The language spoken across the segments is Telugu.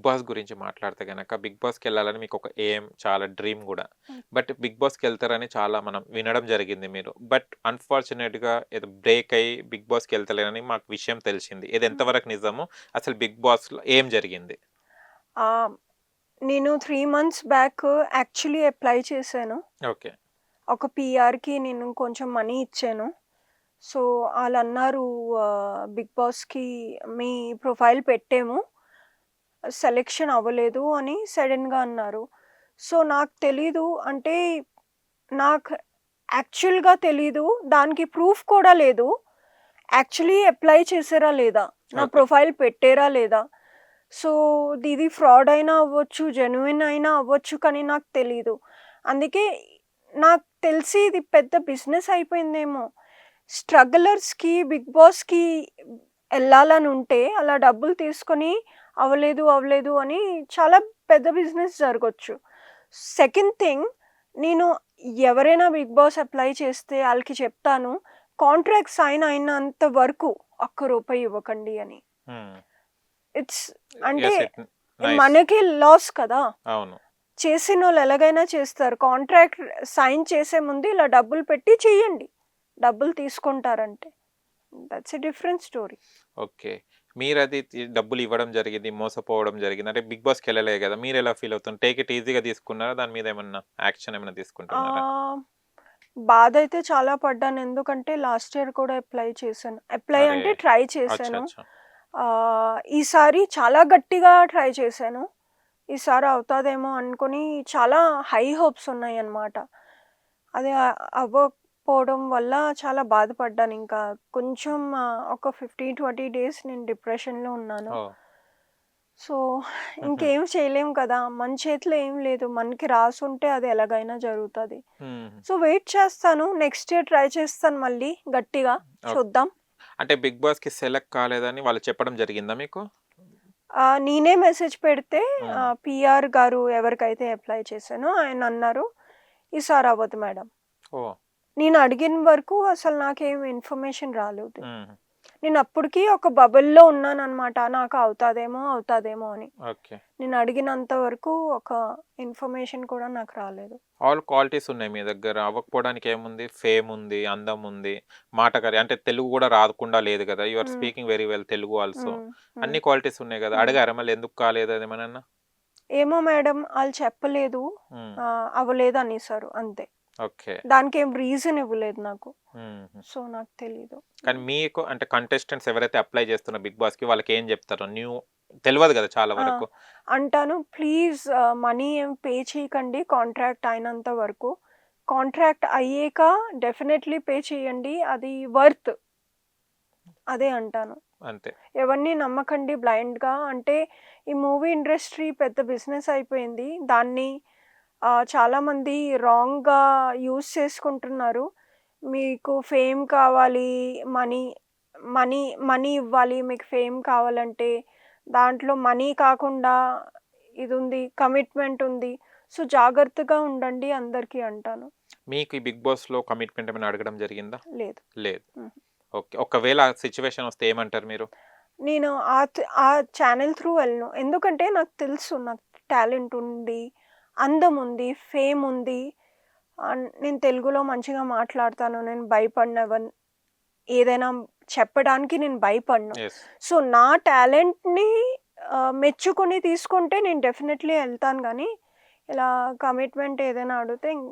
బాస్ గురించి మాట్లాడితే గనక బిగ్ బాస్‌కి వెళ్ళాలని మీకు ఒక ఎయిమ్, చాలా డ్రీమ్ గూడా. హ్మ్. బట్ బిగ్ బాస్‌కి వెళ్తారని చాలా మనం వినడం జరిగింది మీరు. బట్ అన్‌ఫార్చునేట్‌గా ఏదో బ్రేక్ అయ్యి బిగ్ బాస్‌కి వెళ్తలేరని మాకు విషయం తెలిసింది. ఇది హ్మ్. ఎంతవరకు నిజము? అసలు బిగ్ బాస్‌లో ఏం జరిగింది? ఆహ్, నేను 3 మంత్స్ బ్యాక్ యాక్చువల్లీ అప్లై చేశాను. ఓకే. ఒక పీఆర్‌కి నేను కొంచెం మనీ ఇచ్చాను. సో, ఆళ్ళన్నారు బిగ్ బాస్‌కి మీ ప్రొఫైల్ పెట్టాము. సెలక్షన్ అవ్వలేదు అని సడెన్‌గా అన్నారు. సో, నాకు తెలీదు అంటే నాకు యాక్చువల్‌గా తెలీదు. దానికి ప్రూఫ్ కూడా లేదు. యాక్చువల్లీ అప్లై చేసారా లేదా? నా ఓకే. ప్రొఫైల్ పెట్టారా లేదా? సో, ఇది ఫ్రాడ్ అయినా అవ్వచ్చు, జెన్యూన్ అయినా అవ్వచ్చు కానీ నాకు తెలీదు. అందుకే నాకు తెలిసి ఇది పెద్ద బిజినెస్ అయిపోయిందేమో. స్ట్రగలర్స్‌కి, బిగ్ బాస్‌కి ఎళ్ళాలని ఉంటే అలా డబ్బులు తీసుకొని అవ్వలేదు, అవ్వలేదు అని చాలా పెద్ద బిజినెస్ జరగొచ్చు. సెకండ్ థింగ్ నేను ఎవరైనా బిగ్ బాస్ అప్లై చేస్తే ఆళ్ళకి చెప్తాను. కాంట్రాక్ట్ సైన్ అయినంత వరకు ఒక్క రూపాయి ఇవ్వకండి అని. హ్మ్. ఇట్స్ అంటే యెస్. నైస్. మనకి లాస్ కదా! అవును. చేసినోళ్ళు ఎలాగైనా చేస్తారు. కాంట్రాక్ట్ సైన్ చేసే ముందు ఇలా డబ్బులు పెట్టి చెయ్యండి. డబ్బులు తీసుకుంటారంటే. That's a different story. Okay. మీరది డబ్బులు ఇవ్వడం జరిగింది, మోసపోవడం జరిగింది. అంటే బిగ్ బాస్‌కెళ్ళలే గదా! మీరెలా ఫీల్ అవుతున్నారు? టేక్ ఇట్ ఈజీగా తీసుకున్నారా? దాని మీద ఏమన్నా యాక్షన్ ఏమైనా తీసుకుంటున్నారా? ఆహ్, బాధైతే చాలా పడ్డాను. ఎందుకంటే లాస్ట్ ఇయర్ కూడా అప్లై చేశాను. అప్లై అరే! అంటే ట్రై అచ్చా! చేశాను. అచ్చా! ఈసారి చాలా గట్టిగా ట్రై చేశాను. ఈసారి అవుతాదేమో అనుకోని చాలా హై హోప్స్ ఉన్నాయన్నమాట. అది అవ్వకపోవడం వల్ల చాలా బాధపడ్డానింకా. కొంచెం ఒక 15, 20 డేస్ నేను డిప్రెషన్‌లో ఉన్నాను. ఓహ్! సో, హుహు. ఇంకేం చేయలేం కదా! మన చేతిలో ఏం లేదు. మనకి రాసుంటే అది ఎలాగైనా జరుగుతది. హ్మ్. సో, వెయిట్ చేస్తాను. నెక్స్ట్ ఇయర్ ట్రై చేస్తాను మళ్ళీ గట్టిగా. ఓకే. చూద్దాం. అంటే బిగ్ బాస్‌కి సెలెక్ట్ కాలేదని వాళ్ళు చెప్పడం జరిగిందా మీకు? నేనే మెసేజ్ పెడితే హ్మ్. పీఆర్ గారు ఎవరికైతే అప్లై చేశానో ఆయనన్నారు, "ఈసారి అవ్వదు మేడం." ఓహ్! నేను అడిగిన వరకు అసలు నాకేం ఇన్ఫర్మేషన్ రాలేదు. హ్మ్. నేను అప్పటికి ఒక బబుల్‌లో ఉన్నాననమాట. నాకు అవుతాదేమో, అవుతాదేమో అని. ఓకే. నేను అడిగినంత వరకు ఒక ఇన్ఫర్మేషన్ కూడా నాకు రాలేదు. ఆల్ క్వాలిటీస్ ఉన్నాయి మీ దగ్గర. అవ్వకపోవడానికి ఏముంది? ఫేమ్ ఉంది, అందం ఉంది, మాటకారి అంటే తెలుగు గూడా రాకుండా లేదు గదా! యూ ఆర్ హ్మ్. Speaking very well Telugu also. హ్మ్. హ్మ్. అన్ని క్వాలిటీస్ ఉన్నాయి గదా! హ్మ్. అడిగారా మళ్ళీ ఎందుకు కాలేదు అది ఏమనన్నా? ఏమో మేడం ఆళ్ళు చెప్పలేదు. హ్మ్. అవ్వలేదు అనేసారు అంతే. ఓకే. దానికేం రీజన్ ఇవ్వలేదు నాకు. హుహు. సో, నాకు తెలీదు. కానీ మీకు అంటే కంటెస్టెంట్స్ ఎవరైతే అప్లై చేస్తున్న బిగ్ బాస్‌కి వాళ్ళకేం జెప్తారు? తెలవదు గదా! చాలా ఆ! వరకు. అంటాను ప్లీజ్ మనీ ఏం పే చేయకండి కాంట్రాక్ట్ అయినంత వరకు. కాంట్రాక్ట్ అయ్యాక డెఫినైట్‌లీ పే చేయండి. అది వర్త్ అదే అంటాను. అంతే. ఎవరిని నమ్మకండి బ్లైండ్‌గా. అంటే ఈ మూవీ ఇండస్ట్రీ పెద్ద బిజినెస్ అయిపోయింది. దాన్ని చాలామంది రాంగ్‌గా యూజ్ చేసుకుంటున్నారు. మీకు ఫేమ్ కావాలి, మనీ మనీ మనీ ఇవ్వాలి, మీకు ఫేమ్ కావాలంటే. దాంట్లో మనీ కాకుండా ఇదుంది, కమిట్మెంట్ ఉంది. సో, జాగ్రత్తగా ఉండండి అందరికీ అంటాను. మీకు ఈ బిగ్ బాస్‌లో కమిట్మెంట్ ఏమైనా అడగడం జరిగిందా? లేదు. లేదు. హ్మ్. ఓకే. ఒకవేళ ఆ సిట్యుయేషన్ వస్తే ఏమంటారు మీరు? నేను ఆ ఛానెల్ త్రూ వెళ్ళను. ఎందుకంటే నాకు తెలుసు నాకు టాలెంట్ ఉంది, అందం ఉంది, ఫేమ్ ఉంది. నేను తెలుగులో మంచిగా మాట్లాడతాను. నేను భయపడనెవన్ ఏదైనా చెప్పడానికి నేను భయపడను. యెస్. సో, నా టాలెంట్‌ని మెచ్చుకొని తీసుకుంటే నేను డెఫినెట్‌లీ ఎళ్తాను గానీ, ఇలా కమిట్మెంట్ ఏదైనా అడిగితే కానీ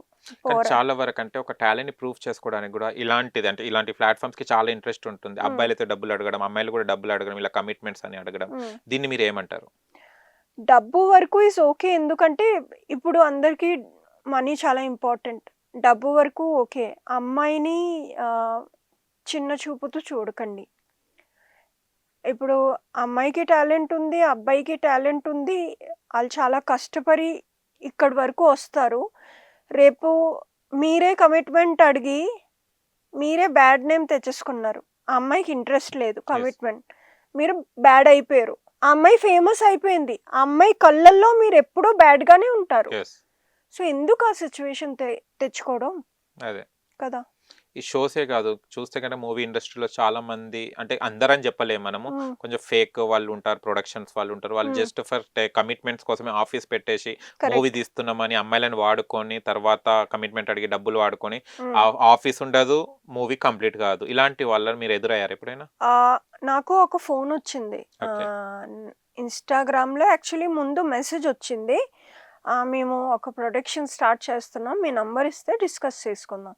పోరా. చాలా వరకంటే ఒక టాలెంట్‌ని ప్రూవ్ చేసుకోవడానికి గూడా ఇలాంటిది అంటే ఇలాంటి ప్లాట్‌ఫార్మ్స్‌కి చాలా ఇంట్రెస్ట్ ఉంటుంది. హ్మ్. అబ్బాయిలైతే డబ్బులు అడగడం, అమ్మాయిలు గూడా డబ్బులు అడగడం, ఇలా కమిట్మెంట్స్ అని అడగడం. హ్మ్. దీన్ని మీరేమంటారు? డబ్బు వరకు ఈస్ ఓకే. ఎందుకంటే ఇప్పుడు అందరికీ మనీ చాలా ఇంపార్టెంట్. డబ్బు వరకు ఓకే. అమ్మాయిని ఆహ్, చిన్న చూపుతో చూడకండి. ఇప్పుడు అమ్మాయికి టాలెంట్ ఉంది, అబ్బాయికి టాలెంట్ ఉంది. ఆళ్ళు చాలా కష్టపడి ఇక్కడి వరకు వస్తారు. రేపు మీరే కమిట్మెంట్ అడిగి, మీరే బ్యాడ్ నేమ్ తెచ్చేసుకున్నారు. ఆ అమ్మాయికి ఇంట్రెస్ట్ లేదు యెస్. కమిట్మెంట్. మీరు బ్యాడ్ అయిపోయారు. ఆ అమ్మాయి ఫేమస్ అయిపోయింది. ఆ అమ్మాయి కళ్ళల్లో మీరెప్పుడూ బ్యాడ్‌గానే ఉంటారు. యెస్. సో, ఎందుకు ఆ సిట్యుయేషన్ తెచ్చుకోవడం అదే. కదా! ఈ షోసే కాదు చూస్తే కనుక మూవీ ఇండస్ట్రీలో చాలా మంది, అంటే అందరని చెప్పలేము మనము, హ్మ్. కొంచెం ఫేక్ వాళ్ళు ఉంటారు, ప్రొడక్షన్స్ వాళ్ళు ఉంటారు. వాళ్ళు హ్మ్. జస్ట్ ఫర్ కమిట్మెంట్స్ కోసమే ఆఫీస్ పెట్టేసి మూవీ కరెక్ట్. తీస్తున్నామని అమ్మాయిలను వాడుకొని తర్వాత కమిట్మెంట్ అడిగి డబ్బులు వాడుకొని హ్మ్. ఆఫీస్ ఉండదు, మూవీ కంప్లీట్ కాదు. ఇలాంటి వాళ్ళని మీరు ఎదురయ్యారు ఎప్పుడైనా? నాకు ఒక ఫోనొచ్చింది. ఓకే. ఇన్‌స్టాగ్రామ్‌లో యాక్చువల్లీ ముందు మెసేజొచ్చింది. మేము ఒక ప్రొడక్షన్ స్టార్ట్ చేస్తున్నాం. మీ నంబర్ ఇస్తే డిస్కస్ చేసుకుందాం.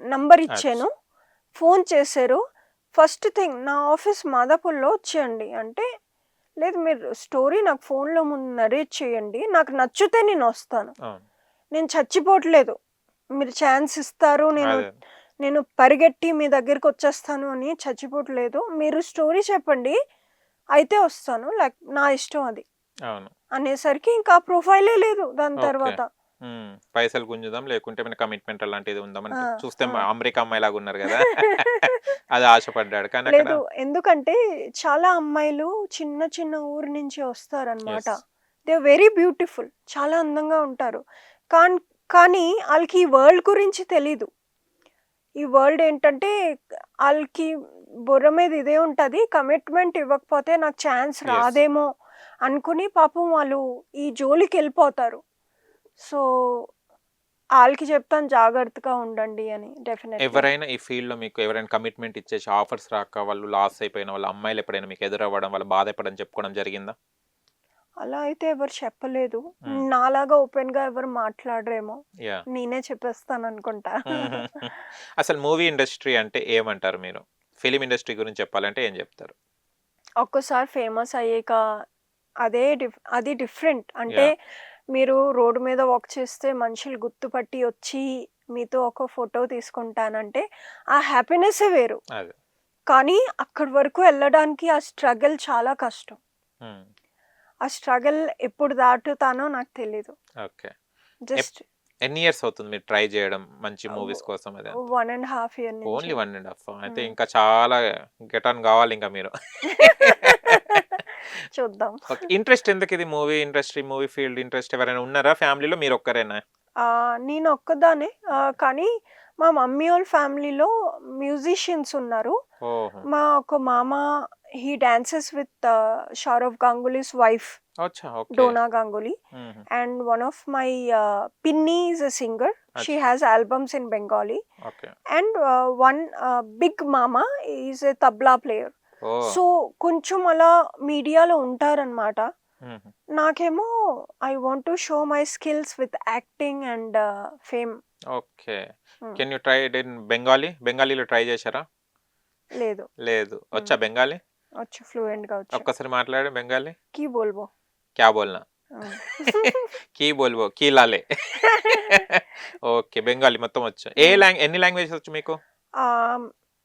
నంబర్ అచ్చా. ఇచ్చాను. ఫోన్ చేశారు. ఫస్ట్ థింగ్ నా ఆఫీస్ మాదాపూర్‌లో వచ్చేయండి అంటే, లేదు మీరు స్టోరీ నాకు ఫోన్‌లో ముందు నరేట్ చేయండి. నాకు నచ్చితే నేనొస్తాను. అవును. నేను చచ్చిపోవట్లేదు. మీరు ఛాన్స్ ఇస్తారు. అదే. నేను పరిగెట్టి మీ దగ్గరికొచ్చేస్తాను అని చచ్చిపోవట్లేదు. మీరు స్టోరీ చెప్పండి. అయితే వస్తాను. నా ఇష్టం అది. అవును. అనేసరికి ఇంకా ప్రొఫైలే లేదు దాని ఓకే. తర్వాత. పైసలు గుంజుదాం, లేకుంటే ఏమైనా కమిట్మెంట్ అలాంటిది ఉందామంటే ఆ! చూస్తే ఆ! అమెరికా అమ్మాయిలాగా ఉన్నారు కదా! అది ఆశపడ్డాడు. కానీ అక్కడ లేదు. ఎందుకంటే చాలా అమ్మాయిలు చిన్న చిన్న ఊరు నుంచి వస్తారనమాట. Yes. They are very beautiful. చాలా అందంగా ఉంటారు. కాన్ కానీ ఆళ్ళకి ఈ వరల్డ్ గురించి తెలీదు. ఈ వరల్డ్ ఏంటంటే ఆళ్ళకి బుర్ర మీద ఇదే ఉంటది. కమిట్మెంట్ ఇవ్వకపోతే నాకు ఛాన్స్ యెస్. రాదేమో అనుకుని పాపం వాళ్ళు ఈ జోలికెళ్ళిపోతారు. సో, ఆళ్ళకి చెప్తాను జాగ్రత్తగా ఉండండి అని డెఫినెట్‌లీ. ఎవరైనా ఈ ఫీల్డ్‌లో మీకు ఎవరైనా కమిట్మెంట్ ఇచ్చేసి ఆఫర్స్ రాక వాళ్ళు లాస్ అయిపోయిన వాళ్ళ అమ్మాయిలు ఎప్పుడైనా మీకు ఎదురవ్వడం, వాళ్ళు బాధపడడం చెప్పుకోవడం జరిగిందా? అలా అయితే ఎవరు చెప్పలేదు. హ్మ్. నాలాగా ఓపెన్‌గా ఎవరు మాట్లాడరేమో. యాహ్! నేనే చెప్పేస్తాననుకుంటా. అసలు మూవీ ఇండస్ట్రీ అంటే ఏమంటారు మీరు? ఫిల్మ్ ఇండస్ట్రీ గురించి చెప్పాలంటే ఏం చెప్తారు? ఒక్కసారి ఫేమస్ అయ్యాక అది డిఫరెంట్. అంటే యాహ్! మీరు రోడ్డు మీద వాక్ చేస్తే మనుషులు గుర్తుపట్టి వచ్చి మీతో ఒక ఫోటో తీసుకుంటానంటే ఆ హ్యాపీనెస్సే వేరు. అదే. కానీ అక్కడి వరకు వెళ్ళడానికి ఆ స్ట్రగల్ చాలా కష్టం. హ్మ్. ఆ స్ట్రగల్ ఎప్పుడు దాటుతానో నాకు తెలీదు. ఓకే. జస్ట్ ఎన్ని ఇయర్స్ అవుతుంది మీరు ట్రై చేయడం మంచి మూవీస్ కోసం అదంతా? 1 ½ ఇయర్ నుంచి. ఓన్లీ 1 ½ అయితే హ్మ్. ఇంకా చాలా గెట్ ఆన్ కావాలి ఇంకా మీరు. చూద్దాం. ఓకే. ఇంట్రెస్ట్ ఎందుకిది movie industry, movie field interest ఎవరైనా ఉన్నారా ఫ్యామిలీలో? మీరొక్కరేనా? నేనొక్కదాన్నే. కానీ మా మమ్మీ వాళ్ళ ఫ్యామిలీలో మ్యూజిషియన్స్ ఉన్నారు. ఓహో! మా ఒక మామ హీ డాన్సెస్ విత్ షారవ్ గంగూలీస్ వైఫ్ అచ్చా! ఓకే. డోనా గంగూలీ. హుహు. And one of my Pinni is a singer. She అచ్చా! has albums in Bengali. Okay. And one big mama is a tabla player. Oh! So కొంచెం అలా మీడియాలో ఉంటారనమాట. హుహు. నాకేమో I want to show my skills with acting and fame. Okay. Can you try it in Bengali? బెంగాలీలో ట్రై చేశారా? లేదు. లేదు. వచ్చా బెంగాలీ? వచ్చు ఫ్లూయెంట్‌గా వచ్చు. ఒక్కసారి మాట్లాడు బెంగాలీ. కీ బోల్బో. క్యా బోల్నా? కీ బోల్వో, కీ లాలే. ఓకే. బెంగాలీ మొత్తం వచ్చు. ఎన్ని లాంగ్వేజెస్ వచ్చు మీకు?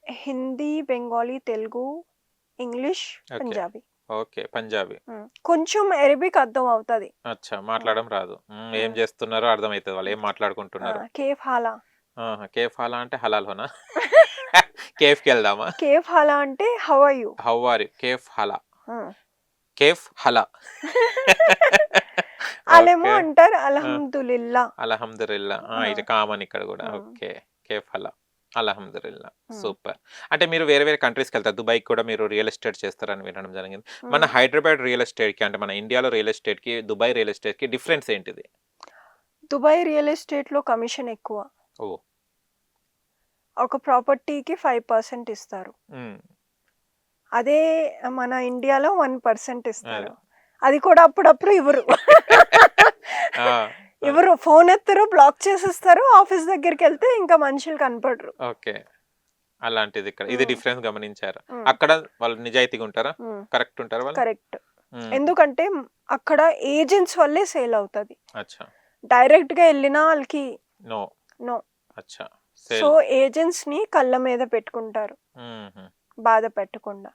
Hindi, Bengali, Telugu, English, okay. Punjabi. Okay. Punjabi. కొంచెం అరబిక్ అర్థం అవుతది. అచ్చా! మాట్లాడడం రాదు. ఏం చేస్తున్నారో అర్థమైతది వాళ్ళు ఏం మాట్లాడుకుంటున్నారో. కేఫ్ హాలా. ఆహా! కేఫ్ హాలా అంటే హలాల్ హోనా? కేఫ్‌కి వెళ్దామా? కేఫ్ హాలా అంటే how are you. How are you? కేఫ్ హలా. కేఫ్ హలా. ఆళ్ళేమో ఓకే. అంటారు ఆ! అల్హమ్దులిల్లా. అల్హమ్దులిల్లా. ఇది కామన్ ఇక్కడ గూడా. ఓకే. కేఫ్ హలా. అల్హమ్దులిల్లా. సూపర్. అంటే మీరు వేరే వేరే కంట్రీస్‌కెళ్తారు. దుబాయ్‌కి కూడా మీరు రియల్ ఎస్టేట్ చేస్తారని వినడం జరిగింది. మన హైదరాబాద్ రియల్ ఎస్టేట్‌కి అంటే మన ఇండియాలో రియల్ ఎస్టేట్‌కి, దుబాయ్ రియల్ ఎస్టేట్‌కి డిఫరెన్స్ ఏంటిది? దుబాయ్ రియల్ ఎస్టేట్‌లో కమిషన్ ఎక్కువ. ఓహ్! ఒక ప్రాపర్టీకి 5% ఇస్తారు. హ్మ్. అదే మన ఇండియాలో 1% అదే. ఇస్తారు. అది కూడా అప్పుడప్పుడు ఇవ్వరు. ఆ! ఇవ్వరు. ఫోన్ ఎత్తరు, బ్లాక్ చేసేస్తారు. ఆఫీస్ దగ్గరికెళ్తే ఇంకా మనుషులు కనపడరు. ఓకే. అలాంటిది ఇక్కడ. ఇది డిఫరెన్స్ గమనించారా? హ్మ్. అక్కడ వాళ్ళు నిజాయితీగా ఉంటారా? కరెక్ట్ ఉంటారా వాళ్ళు? కరెక్ట్. హ్మ్. ఎందుకంటే అక్కడ ఏజెంట్స్ వల్లే సేల్ అవుతది. అచ్చా! డైరెక్ట్‌గా ఎళ్ళినా ఆళ్ళకి నో. నో. అచ్చా! So, sale. ఏజెంట్స్‌ని కళ్ళ మీద పెట్టుకుంటారు. హుహు. బాధ పెట్టకుండా.